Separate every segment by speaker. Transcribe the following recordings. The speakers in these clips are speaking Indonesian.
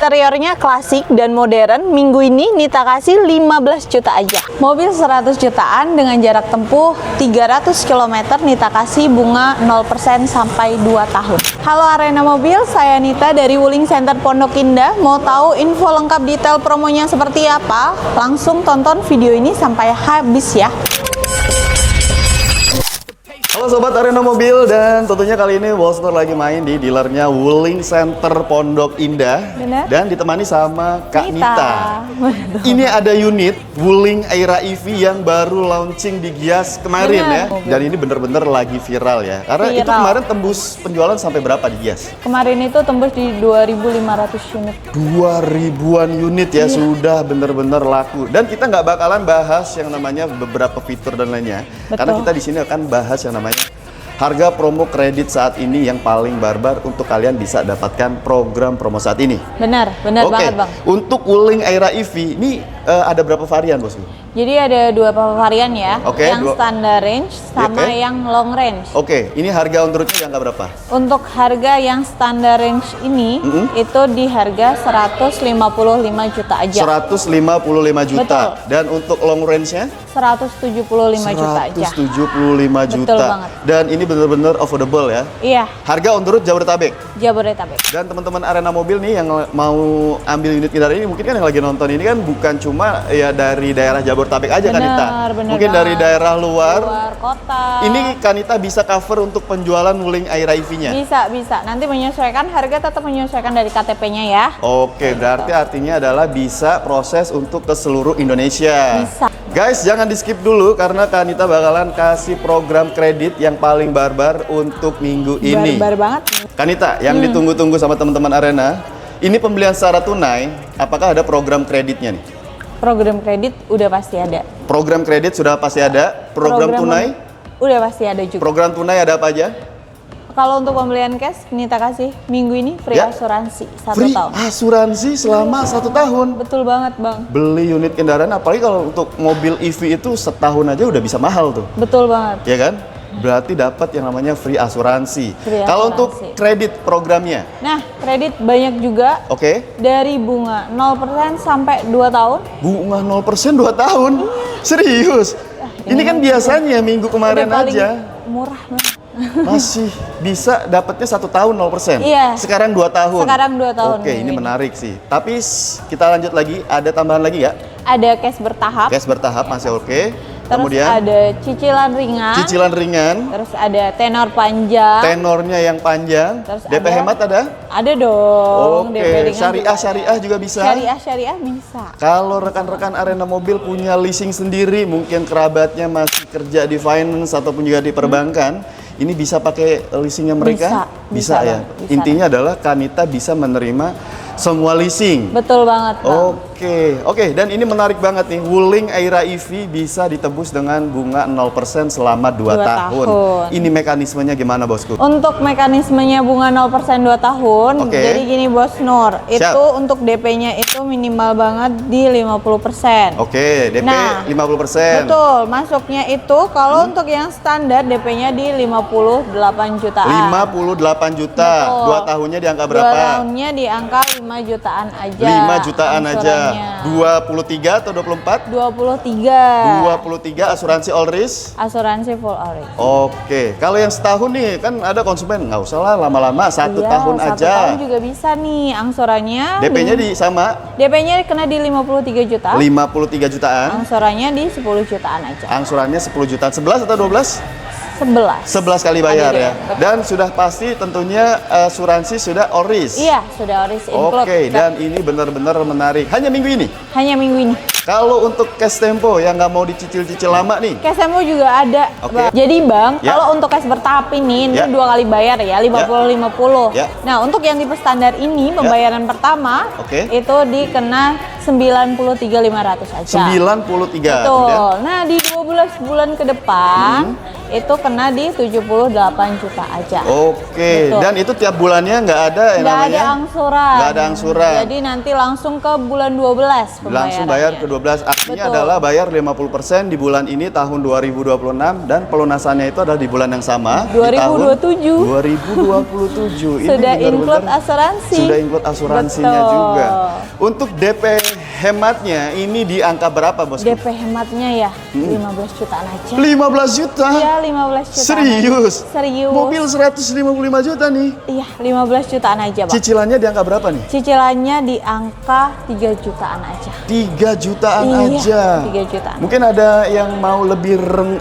Speaker 1: Interiornya klasik dan modern. Minggu ini Nita kasih 15 juta aja. Mobil 100 jutaan dengan jarak tempuh 300 km. Nita kasih bunga 0% sampai 2 tahun. Halo Arena Mobil, saya Nita dari Wuling Center Pondok Indah. Mau tahu info lengkap detail promonya seperti apa? Langsung tonton video ini sampai habis ya.
Speaker 2: Halo Sobat Arena Mobil, dan tentunya kali ini Wolster lagi main di dealernya Wuling Center Pondok Indah.
Speaker 1: Bener.
Speaker 2: Dan ditemani sama Kak Nita.
Speaker 1: Bener.
Speaker 2: Ini ada unit Wuling Aira EV yang baru launching di Gias kemarin.
Speaker 1: Bener.
Speaker 2: Ya. Dan ini bener-bener lagi viral ya. Karena itu
Speaker 1: Viral.
Speaker 2: kemarin tembus penjualan sampai berapa di Gias?
Speaker 1: Kemarin itu tembus di 2.500 unit.
Speaker 2: 2000-an unit ya, sudah bener-bener laku. Dan kita nggak bakalan bahas yang namanya beberapa fitur dan lainnya.
Speaker 1: Betul.
Speaker 2: Karena kita di sini akan bahas yang namanya harga promo kredit saat ini yang paling barbar untuk kalian bisa dapatkan program promo saat ini.
Speaker 1: Benar
Speaker 2: Oke,
Speaker 1: banget Bang.
Speaker 2: untuk Wuling Aira EV ini ada berapa varian bosku?
Speaker 1: Jadi ada dua varian ya,
Speaker 2: Oke,
Speaker 1: yang standar range sama
Speaker 2: Oke.
Speaker 1: yang long range.
Speaker 2: Oke, ini harga on the roadnya yang berapa?
Speaker 1: Untuk harga yang standar range ini itu di harga 155 juta aja.
Speaker 2: 155 juta.
Speaker 1: Betul.
Speaker 2: Dan untuk long range-nya?
Speaker 1: 175 juta aja.
Speaker 2: 175 juta.
Speaker 1: Betul banget.
Speaker 2: Dan ini benar-benar affordable ya.
Speaker 1: Iya,
Speaker 2: Harga on the road Jabodetabek.
Speaker 1: Jabodetabek.
Speaker 2: Dan teman-teman Arena Mobil nih yang mau ambil unit kendaraan ini, mungkin kan yang lagi nonton ini kan bukan cuma ya dari daerah Jabodetabek aja kan Nita.
Speaker 1: Bener
Speaker 2: Mungkin dari
Speaker 1: banget.
Speaker 2: daerah luar.
Speaker 1: Luar kota.
Speaker 2: Ini Kanita bisa cover untuk penjualan Wuling Aira EV-nya.
Speaker 1: Bisa. Nanti menyesuaikan harga, tetap menyesuaikan dari KTP-nya ya.
Speaker 2: Oke, berarti artinya adalah bisa proses untuk ke seluruh Indonesia.
Speaker 1: Bisa.
Speaker 2: Guys, jangan di skip dulu karena Kanita bakalan kasih program kredit yang paling barbar untuk minggu ini.
Speaker 1: Barbar banget.
Speaker 2: Kanita, yang ditunggu-tunggu sama teman-teman Arena, ini pembelian secara tunai, apakah ada program kreditnya nih?
Speaker 1: Program kredit udah pasti ada.
Speaker 2: Program kredit sudah pasti ada, program tunai?
Speaker 1: Udah pasti ada juga.
Speaker 2: Program tunai ada apa aja?
Speaker 1: Kalau untuk pembelian cash, Nita kasih minggu ini free
Speaker 2: Ya.
Speaker 1: asuransi 1
Speaker 2: Free
Speaker 1: tahun.
Speaker 2: asuransi selama 1 tahun.
Speaker 1: Betul banget Bang.
Speaker 2: Beli unit kendaraan, apalagi kalau untuk mobil EV itu setahun aja udah bisa mahal tuh.
Speaker 1: Betul banget.
Speaker 2: Ya kan? Berarti dapat yang namanya free asuransi.
Speaker 1: Free
Speaker 2: Kalau
Speaker 1: asuransi.
Speaker 2: untuk kredit programnya,
Speaker 1: Nah, kredit banyak juga
Speaker 2: oke?
Speaker 1: dari bunga 0% sampai 2 tahun.
Speaker 2: Bunga 0% 2 tahun? Serius? Ini kan biasanya minggu kemarin
Speaker 1: Udah paling
Speaker 2: aja
Speaker 1: murah banget.
Speaker 2: masih bisa dapatnya 1 tahun 0%.
Speaker 1: Iya.
Speaker 2: Sekarang 2 tahun.
Speaker 1: Sekarang 2 tahun
Speaker 2: Oke, ini
Speaker 1: minggu ini.
Speaker 2: menarik sih. Tapi kita lanjut lagi, ada tambahan lagi ya?
Speaker 1: Ada cash bertahap.
Speaker 2: Cash bertahap masih oke.
Speaker 1: Terus
Speaker 2: Kemudian
Speaker 1: ada cicilan ringan.
Speaker 2: cicilan ringan,
Speaker 1: Terus ada tenor panjang.
Speaker 2: tenornya yang panjang,
Speaker 1: Terus
Speaker 2: DP
Speaker 1: ada-
Speaker 2: hemat ada?
Speaker 1: Ada dong. DP
Speaker 2: Oke,
Speaker 1: ringan juga
Speaker 2: syariah
Speaker 1: ada.
Speaker 2: juga bisa.
Speaker 1: Syariah bisa.
Speaker 2: Kalau rekan-rekan Arena Mobil punya leasing sendiri, mungkin kerabatnya masih kerja di finance ataupun juga di perbankan, ini bisa pakai leasingnya mereka?
Speaker 1: Bisa,
Speaker 2: ya.
Speaker 1: Bang. Bisa,
Speaker 2: Intinya adalah Kanita bisa menerima semua leasing.
Speaker 1: Betul banget Bang.
Speaker 2: Oke, dan ini menarik banget nih. Wuling Aira EV bisa ditebus dengan bunga 0% selama 2
Speaker 1: 2
Speaker 2: tahun.
Speaker 1: tahun.
Speaker 2: Ini mekanismenya gimana, Bosku?
Speaker 1: Untuk mekanismenya bunga 0% 2 tahun,
Speaker 2: Oke.
Speaker 1: jadi gini Bos Nur,
Speaker 2: Siap.
Speaker 1: itu untuk DP-nya itu minimal banget di 50%.
Speaker 2: Oke, DP
Speaker 1: Nah,
Speaker 2: 50%.
Speaker 1: Betul, masuknya itu kalau untuk yang standar DP-nya di 58 jutaan.
Speaker 2: 58 juta.
Speaker 1: Betul.
Speaker 2: 2 tahunnya di angka
Speaker 1: 2
Speaker 2: berapa?
Speaker 1: tahunnya di angka 5 jutaan aja.
Speaker 2: 5 jutaan aja.
Speaker 1: angsurannya.
Speaker 2: 23 atau 24?
Speaker 1: 23.
Speaker 2: 23 asuransi all risk.
Speaker 1: Asuransi full ori.
Speaker 2: Oke, kalau yang setahun nih kan ada konsumen nggak usah lah lama-lama, 1 tahun
Speaker 1: Iya, 1
Speaker 2: aja.
Speaker 1: tahun juga bisa nih angsurannya.
Speaker 2: DP-nya di sama
Speaker 1: DP-nya kena di 53 juta.
Speaker 2: 53 jutaan.
Speaker 1: Angsurannya di 10 jutaan aja.
Speaker 2: Angsurannya 10 jutaan. 11 atau 12?
Speaker 1: 11.
Speaker 2: 11 kali bayar
Speaker 1: Ada
Speaker 2: ya.
Speaker 1: deh.
Speaker 2: Dan sudah pasti tentunya asuransi sudah all risk.
Speaker 1: Iya, sudah oris include.
Speaker 2: Oke, dan ini benar-benar menarik. Hanya minggu ini.
Speaker 1: Hanya minggu ini.
Speaker 2: Kalau untuk cash tempo yang nggak mau dicicil-cicil lama nih,
Speaker 1: Cash Tempo juga ada.
Speaker 2: Oke.
Speaker 1: Bang. Jadi Bang,
Speaker 2: Ya.
Speaker 1: kalau untuk cash bertahap ini
Speaker 2: Ya.
Speaker 1: 2 kali bayar ya, 50-50.
Speaker 2: Ya.
Speaker 1: Nah, untuk yang tipe standar ini pembayaran pertama
Speaker 2: Oke.
Speaker 1: itu dikena 93.500 aja.
Speaker 2: 93.
Speaker 1: Betul.
Speaker 2: Kemudian,
Speaker 1: Nah, di 12 bulan ke depan itu kena di 78 juta aja.
Speaker 2: Oke,
Speaker 1: Betul.
Speaker 2: dan itu tiap bulannya nggak ada yang
Speaker 1: Nggak
Speaker 2: namanya?
Speaker 1: ada angsuran.
Speaker 2: Nggak ada angsuran.
Speaker 1: Jadi nanti langsung ke bulan 12 pembayarannya.
Speaker 2: Langsung bayar ke 12, artinya
Speaker 1: Betul.
Speaker 2: adalah bayar 50% di bulan ini tahun 2026 dan pelunasannya itu adalah di bulan yang sama
Speaker 1: 2027.
Speaker 2: di tahun 2027. Ini
Speaker 1: Sudah
Speaker 2: benar-benar
Speaker 1: include asuransi.
Speaker 2: Sudah include asuransinya
Speaker 1: Betul.
Speaker 2: juga. Untuk DP hematnya ini di angka berapa, Bos?
Speaker 1: DP hematnya ya 15 jutaan aja.
Speaker 2: 15 juta?
Speaker 1: Iya, 15 jutaan.
Speaker 2: Serius?
Speaker 1: Aja. Serius.
Speaker 2: Mobil 155 juta nih.
Speaker 1: Iya, 15 jutaan aja, Bang.
Speaker 2: Cicilannya di angka berapa nih?
Speaker 1: Cicilannya di angka 3 jutaan aja.
Speaker 2: 3 jutaan
Speaker 1: Iya,
Speaker 2: aja.
Speaker 1: 3 jutaan.
Speaker 2: Mungkin ada yang mau lebih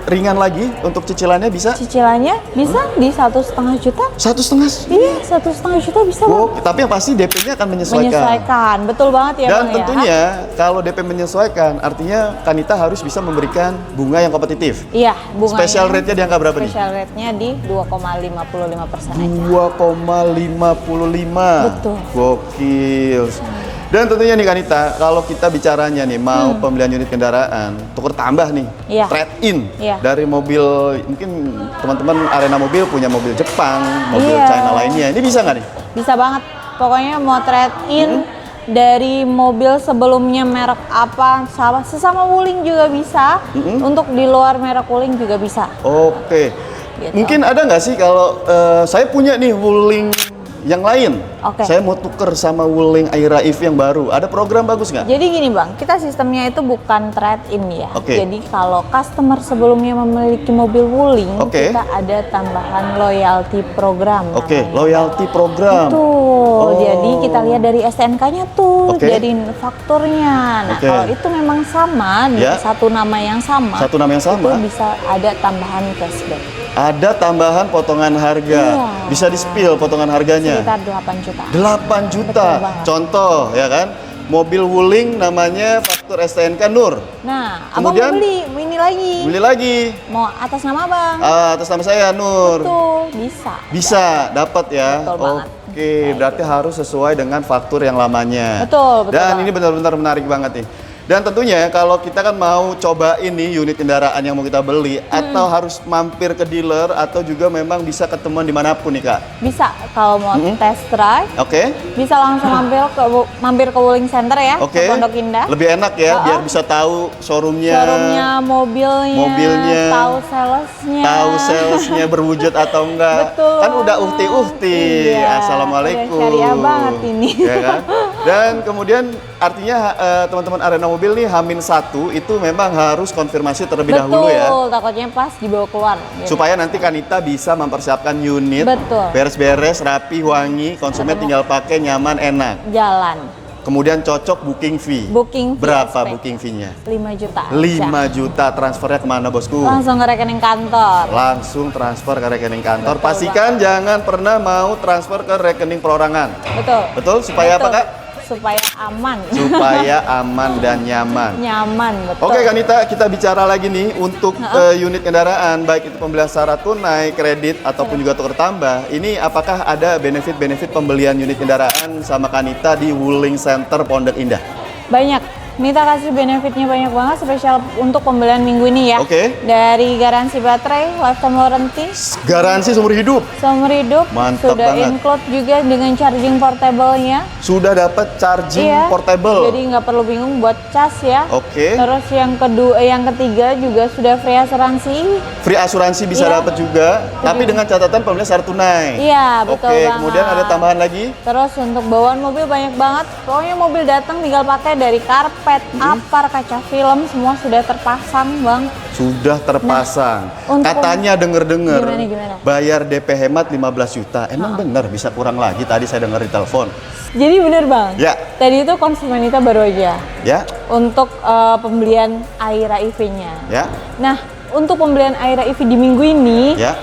Speaker 2: ringan lagi untuk cicilannya bisa?
Speaker 1: Cicilannya bisa di 1,5 juta.
Speaker 2: 1,5?
Speaker 1: Iya, 1,5 juta bisa, Bang.
Speaker 2: Oh, tapi yang pasti DP-nya akan menyesuaikan.
Speaker 1: Menyesuaikan, betul banget ya,
Speaker 2: Dan
Speaker 1: Bang
Speaker 2: tentunya
Speaker 1: ya.
Speaker 2: kalau DP menyesuaikan, artinya Kanita harus bisa memberikan bunga yang kompetitif.
Speaker 1: Iya, bunganya.
Speaker 2: Special rate-nya di angka berapa nih?
Speaker 1: Special rate-nya di 2,55% aja.
Speaker 2: 2,55.
Speaker 1: Betul.
Speaker 2: Gokil. Dan tentunya nih Kanita, kalau kita bicaranya nih mau pembelian unit kendaraan, tuker tambah nih,
Speaker 1: Iya.
Speaker 2: trade in
Speaker 1: Iya.
Speaker 2: dari mobil, mungkin teman-teman Arena Mobil punya mobil Jepang, mobil
Speaker 1: Iya.
Speaker 2: China lainnya, ini bisa nggak nih?
Speaker 1: Bisa banget. Pokoknya mau trade in dari mobil sebelumnya merek apa, sesama Wuling juga bisa. Untuk di luar merek Wuling juga bisa.
Speaker 2: Oke.
Speaker 1: Gitu.
Speaker 2: Mungkin ada nggak sih kalau saya punya nih Wuling yang lain,
Speaker 1: Oke.
Speaker 2: saya mau tuker sama Wuling Aira EV yang baru, ada program bagus nggak?
Speaker 1: Jadi gini Bang, kita sistemnya itu bukan trade-in ya.
Speaker 2: Oke.
Speaker 1: Jadi kalau customer sebelumnya memiliki mobil Wuling,
Speaker 2: Oke.
Speaker 1: kita ada tambahan loyalty program.
Speaker 2: Oke,
Speaker 1: namanya.
Speaker 2: loyalty program.
Speaker 1: Betul.
Speaker 2: Oh.
Speaker 1: Jadi kita lihat dari STNK-nya tuh,
Speaker 2: Oke.
Speaker 1: dari fakturnya. Nah,
Speaker 2: Oke.
Speaker 1: kalau itu memang sama, di
Speaker 2: Ya.
Speaker 1: satu nama yang sama,
Speaker 2: Satu nama yang
Speaker 1: itu
Speaker 2: sama,
Speaker 1: bisa ada tambahan cashback.
Speaker 2: ada tambahan potongan harga.
Speaker 1: Iya.
Speaker 2: Bisa di-spill potongan harganya.
Speaker 1: Sekitar 8 juta.
Speaker 2: 8 juta.
Speaker 1: Betul banget.
Speaker 2: Contoh ya kan, mobil Wuling namanya faktur STNK Nur.
Speaker 1: Nah,
Speaker 2: Kemudian?
Speaker 1: abang mau beli ini lagi.
Speaker 2: Beli lagi.
Speaker 1: Mau atas nama abang?
Speaker 2: Atas nama saya Nur.
Speaker 1: Betul, bisa.
Speaker 2: Bisa dapat ya.
Speaker 1: Betul banget.
Speaker 2: Oke, berarti harus sesuai dengan faktur yang lamanya.
Speaker 1: Betul, betul
Speaker 2: Dan
Speaker 1: banget.
Speaker 2: ini benar-benar menarik banget nih. Dan tentunya kalau kita kan mau coba ini unit kendaraan yang mau kita beli, atau harus mampir ke dealer, atau juga memang bisa ketemuan dimanapun nih Kak.
Speaker 1: Bisa kalau mau test drive,
Speaker 2: Oke?
Speaker 1: bisa langsung mampir ke Wuling Center ya,
Speaker 2: Oke.
Speaker 1: ke Pondok Indah.
Speaker 2: Lebih enak ya, biar bisa tahu showroomnya.
Speaker 1: Showroomnya, mobilnya, tahu salesnya.
Speaker 2: Tahu salesnya berwujud atau enggak.
Speaker 1: Betul.
Speaker 2: Kan udah uhti-uhti.
Speaker 1: Iya,
Speaker 2: Assalamualaikum.
Speaker 1: udah syariah banget ini.
Speaker 2: Ya kan? Dan kemudian artinya teman-teman Arena Mobil nih H-1 itu memang harus konfirmasi terlebih dahulu ya.
Speaker 1: Betul, takutnya pas dibawa keluar. Gitu.
Speaker 2: Supaya nanti Kanita bisa mempersiapkan unit.
Speaker 1: Betul.
Speaker 2: Beres-beres, rapi, wangi, konsumen tinggal pakai nyaman, enak.
Speaker 1: Jalan.
Speaker 2: Kemudian cocok booking fee.
Speaker 1: Booking fee
Speaker 2: Berapa
Speaker 1: SP.
Speaker 2: booking fee-nya?
Speaker 1: 5 juta.
Speaker 2: 5 juta. Transfernya kemana bosku?
Speaker 1: Langsung ke rekening kantor.
Speaker 2: Langsung transfer ke rekening kantor.
Speaker 1: Betul
Speaker 2: Pastikan jangan pernah mau transfer ke rekening perorangan.
Speaker 1: Betul.
Speaker 2: Betul? Supaya apa
Speaker 1: Betul.
Speaker 2: Kak?
Speaker 1: Supaya aman.
Speaker 2: Supaya aman dan nyaman.
Speaker 1: Nyaman, betul.
Speaker 2: Oke Kanita, kita bicara lagi nih untuk unit kendaraan, baik itu pembelian secara tunai, kredit, ataupun juga tuker tambah. Ini apakah ada benefit-benefit pembelian unit kendaraan sama Kanita di Wuling Center Pondok Indah?
Speaker 1: Banyak. Nita kasih benefitnya banyak banget, spesial untuk pembelian minggu ini ya.
Speaker 2: Oke.
Speaker 1: Dari garansi baterai, lifetime warranty,
Speaker 2: Garansi seumur hidup.
Speaker 1: seumur hidup,
Speaker 2: Mantap
Speaker 1: sudah
Speaker 2: banget.
Speaker 1: include juga dengan charging portable-nya.
Speaker 2: Sudah dapat charging
Speaker 1: Iya.
Speaker 2: portable.
Speaker 1: Jadi nggak perlu bingung buat cas ya.
Speaker 2: Oke.
Speaker 1: Terus yang kedua, yang ketiga juga sudah free asuransi.
Speaker 2: Free asuransi bisa
Speaker 1: Iya.
Speaker 2: dapat juga, tapi dengan catatan pembelian secara tunai.
Speaker 1: Iya, betul
Speaker 2: Oke,
Speaker 1: banget.
Speaker 2: kemudian ada tambahan lagi.
Speaker 1: Terus untuk bawaan mobil banyak banget. Pokoknya mobil datang tinggal pakai dari karpet, apar, kaca film semua sudah terpasang, Bang.
Speaker 2: Sudah terpasang.
Speaker 1: untuk
Speaker 2: Katanya denger-dengar
Speaker 1: Gimana?
Speaker 2: bayar DP hemat 15 juta. Emang benar bisa kurang lagi? Tadi saya dengar di telepon.
Speaker 1: Jadi bener, Bang.
Speaker 2: Ya.
Speaker 1: Tadi itu konsumen kita baru aja
Speaker 2: Ya,
Speaker 1: untuk pembelian Aira EV-nya.
Speaker 2: ya,
Speaker 1: Nah, untuk pembelian Aira EV di minggu ini,
Speaker 2: ya.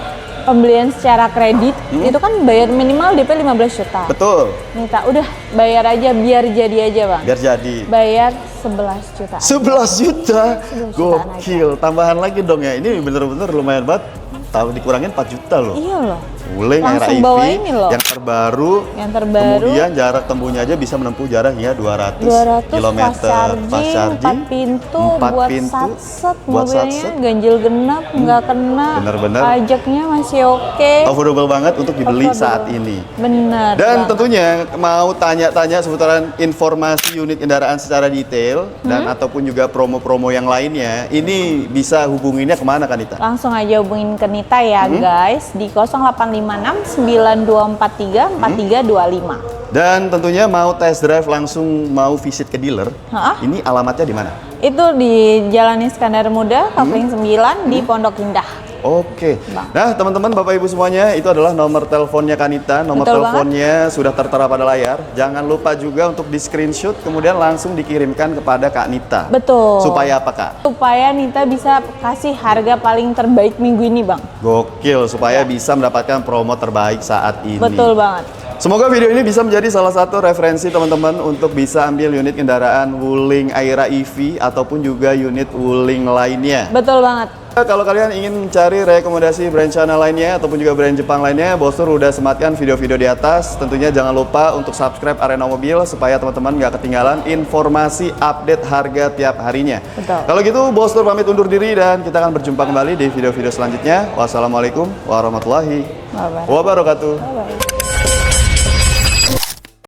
Speaker 1: pembelian secara kredit itu kan bayar minimal DP 15 juta.
Speaker 2: Betul.
Speaker 1: Nita, udah bayar aja biar jadi aja, Bang.
Speaker 2: Biar jadi.
Speaker 1: Bayar 11 juta.
Speaker 2: 11 juta.
Speaker 1: 11 jutaan
Speaker 2: Gokil. Tambahan lagi dong ya. Ini bener-bener lumayan banget. Tahu dikurangin 4 juta loh.
Speaker 1: Iya loh.
Speaker 2: Wuling Aira
Speaker 1: Langsung
Speaker 2: EV
Speaker 1: bawa ini loh.
Speaker 2: yang terbaru.
Speaker 1: Yang terbaru.
Speaker 2: Kemudian jarak tempuhnya aja bisa menempuh jarak hingga 200 km.
Speaker 1: fast charging, 4 pintu, buat satset,
Speaker 2: buat
Speaker 1: mobilnya
Speaker 2: satset.
Speaker 1: ganjil genap, nggak kena,
Speaker 2: Bener-bener.
Speaker 1: pajaknya masih oke.
Speaker 2: Affordable banget untuk dibeli
Speaker 1: Affordable.
Speaker 2: saat ini.
Speaker 1: Bener
Speaker 2: Dan
Speaker 1: banget.
Speaker 2: tentunya mau tanya-tanya seputaran informasi unit kendaraan secara detail dan ataupun juga promo-promo yang lainnya, ini bisa hubunginnya kemana Kanita?
Speaker 1: Langsung aja hubungin ke Nita ya guys di 0856 9243 4325.
Speaker 2: Dan tentunya mau test drive langsung mau visit ke dealer,
Speaker 1: Hah?
Speaker 2: ini alamatnya di mana?
Speaker 1: Itu di Jalan Iskandar Muda, Kopling 9 di Pondok Indah.
Speaker 2: Oke.
Speaker 1: Bang.
Speaker 2: Nah, teman-teman, Bapak Ibu semuanya, itu adalah nomor teleponnya Kanita. Nomor
Speaker 1: Betul
Speaker 2: teleponnya sudah tertera pada layar. Jangan lupa juga untuk di-screenshot kemudian langsung dikirimkan kepada Kak Nita.
Speaker 1: Betul.
Speaker 2: Supaya apa, Kak?
Speaker 1: Supaya Nita bisa kasih harga paling terbaik minggu ini, Bang.
Speaker 2: Gokil, supaya bisa mendapatkan promo terbaik saat ini.
Speaker 1: Betul banget.
Speaker 2: Semoga video ini bisa menjadi salah satu referensi teman-teman untuk bisa ambil unit kendaraan Wuling Aira EV ataupun juga unit Wuling lainnya.
Speaker 1: Betul banget.
Speaker 2: Kalau kalian ingin mencari rekomendasi brand China lainnya ataupun juga brand Jepang lainnya, Bostur udah sematkan video-video di atas. Tentunya jangan lupa untuk subscribe Arena Mobil supaya teman-teman nggak ketinggalan informasi update harga tiap harinya.
Speaker 1: Betul.
Speaker 2: Kalau gitu, Bostur pamit undur diri dan kita akan berjumpa kembali di video-video selanjutnya. Wassalamualaikum warahmatullahi
Speaker 1: Bye-bye.
Speaker 2: wabarakatuh.
Speaker 1: Bye-bye.